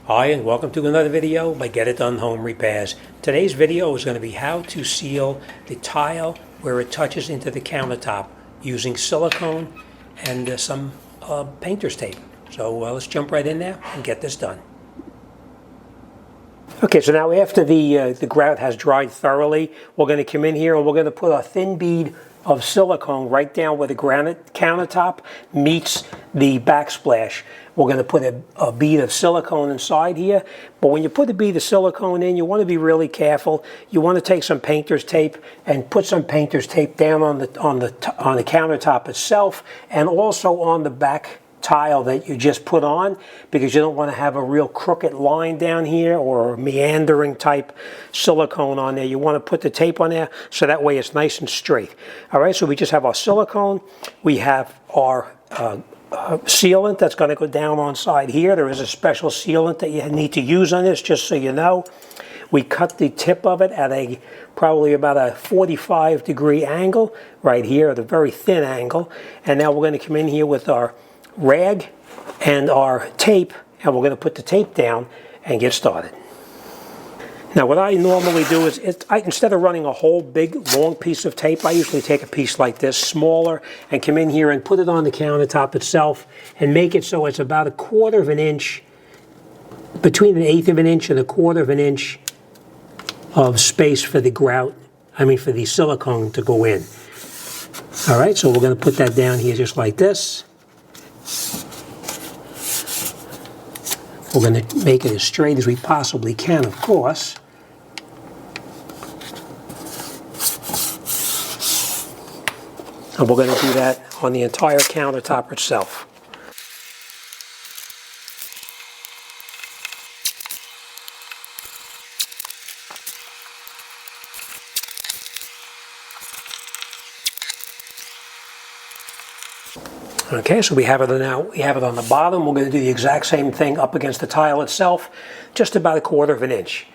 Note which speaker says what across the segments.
Speaker 1: Hi, and welcome to another video by Get It Done Home Repairs. Today's video is going to be how to seal the tile where it touches into the countertop using silicone and some painter's tape. So let's jump right in there and get this done. Okay, so now after the grout has dried thoroughly, we're going to come in here and we're going to put a thin bead of silicone right down where the granite countertop meets the backsplash. We're going to put a bead of silicone inside here, but when you put a bead of silicone in, you want to be really careful. You want to take some painter's tape and put some painter's tape down on the countertop itself, and also on the back tile that you just put on, because you don't want to have a real crooked line down here or a meandering type silicone on there. You want to put the tape on there so that way it's nice and straight. All right, so we just have our silicone. We have our sealant that's going to go down on side here. There is a special sealant that you need to use on this, just so you know. We cut the tip of it at probably about a 45-degree angle right here, at a very thin angle. And now we're going to come in here with our rag and our tape, and we're going to put the tape down and get started. Now what I normally do is, instead of running a whole big long piece of tape, I usually take a piece like this, smaller, and come in here and put it on the countertop itself and make it so it's about 1/4 of an inch, between 1/8 of an inch and 1/4 of an inch of space for the grout, for the silicone to go in. All right, so we're going to put that down here just like this. We're going to make it as straight as we possibly can, of course. And we're going to do that on the entire countertop itself. Okay, so we have it now. We have it on the bottom. We're going to do the exact same thing up against the tile itself, just about 1/4 of an inch.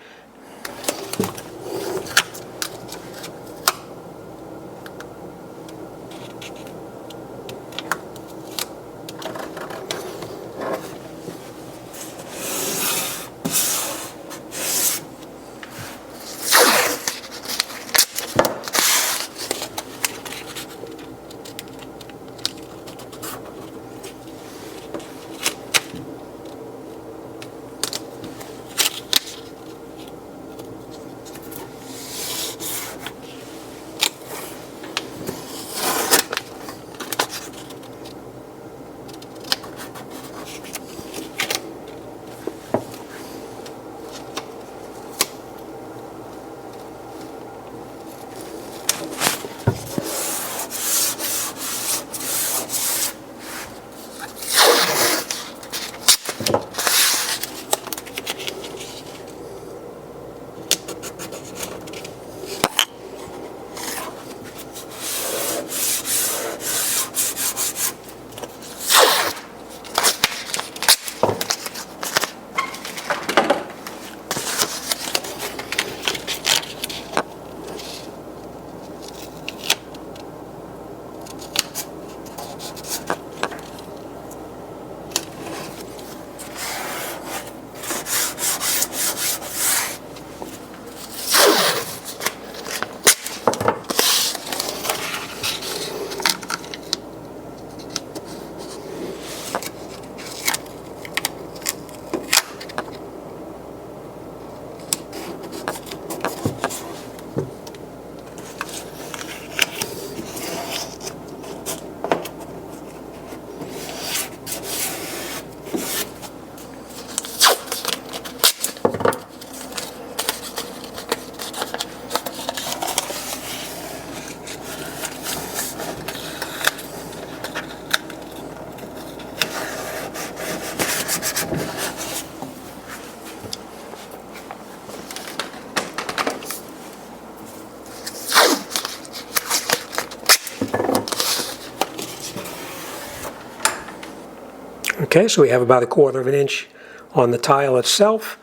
Speaker 1: Okay, so we have about 1/4 of an inch on the tile itself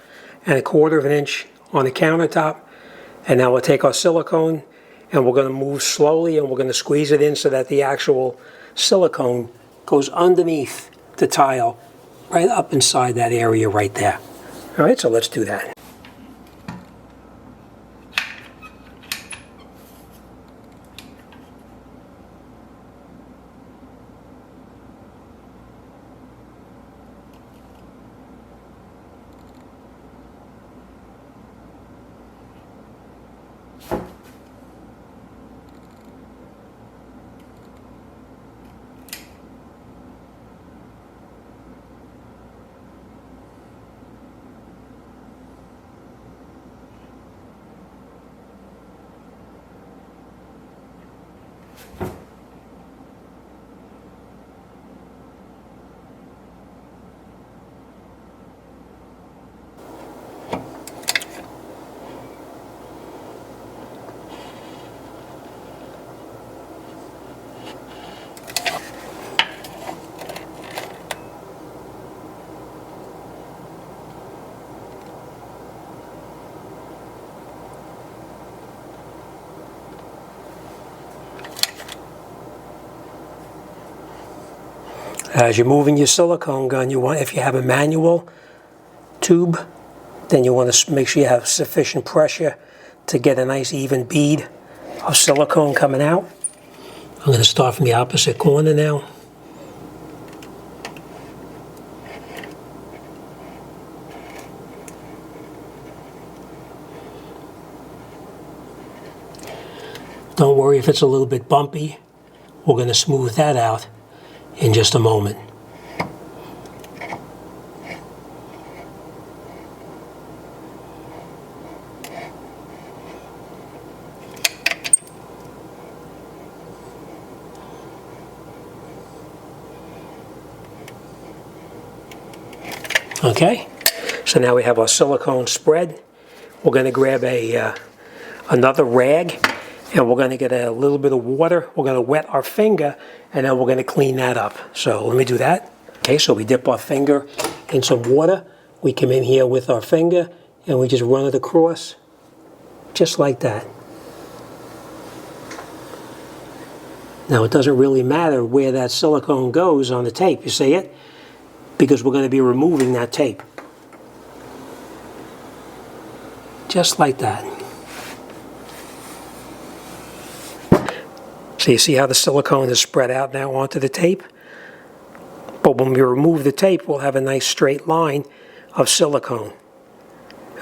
Speaker 1: and 1/4 of an inch on the countertop. And now we'll take our silicone and we're going to move slowly and we're going to squeeze it in so that the actual silicone goes underneath the tile, right up inside that area right there. All right, so let's do that. As you're moving your silicone gun, you want, if you have a manual tube, then you want to make sure you have sufficient pressure to get a nice even bead of silicone coming out. I'm going to start from the opposite corner now. Don't worry if it's a little bit bumpy. We're going to smooth that out in just a moment. Okay, so now we have our silicone spread. We're going to grab another rag, and we're going to get a little bit of water. We're going to wet our finger, and then we're going to clean that up. So let me do that. Okay, so we dip our finger in some water. We come in here with our finger, and we just run it across, just like that. Now it doesn't really matter where that silicone goes on the tape, you see it? Because we're going to be removing that tape. Just like that. So you see how the silicone is spread out now onto the tape? But when we remove the tape, we'll have a nice straight line of silicone.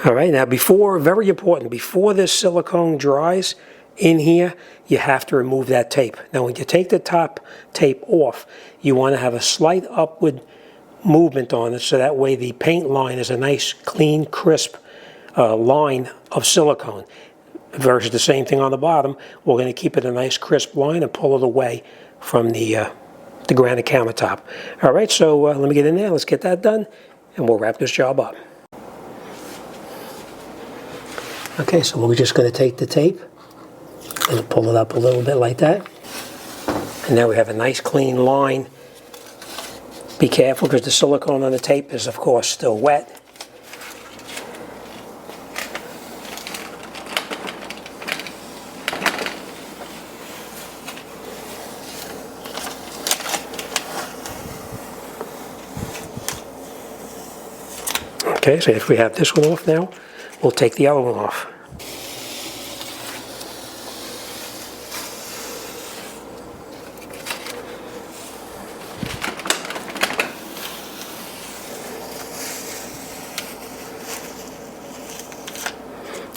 Speaker 1: All right, now before, very important, before this silicone dries in here, you have to remove that tape. Now when you take the top tape off, you want to have a slight upward movement on it, so that way the paint line is a nice, clean, crisp line of silicone. Versus the same thing on the bottom, we're going to keep it a nice, crisp line and pull it away from the granite countertop. All right, so let me get in there, let's get that done, and we'll wrap this job up. Okay, so we're just going to take the tape and pull it up a little bit like that. And now we have a nice, clean line. Be careful because the silicone on the tape is, of course, still wet. Okay, so if we have this one off now, we'll take the other one off.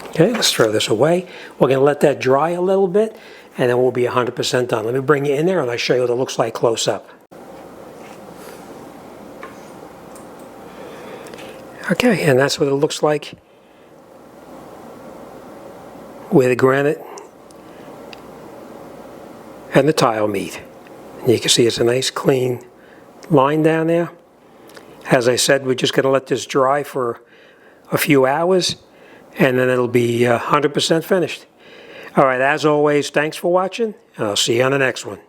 Speaker 1: Okay, let's throw this away. We're going to let that dry a little bit, and then we'll be 100% done. Let me bring you in there and I'll show you what it looks like close up. Okay, and that's what it looks like where the granite and the tile meet. And you can see it's a nice clean line down there. As I said, we're just going to let this dry for a few hours, and then it'll be 100% finished. All right, as always, thanks for watching, and I'll see you on the next one.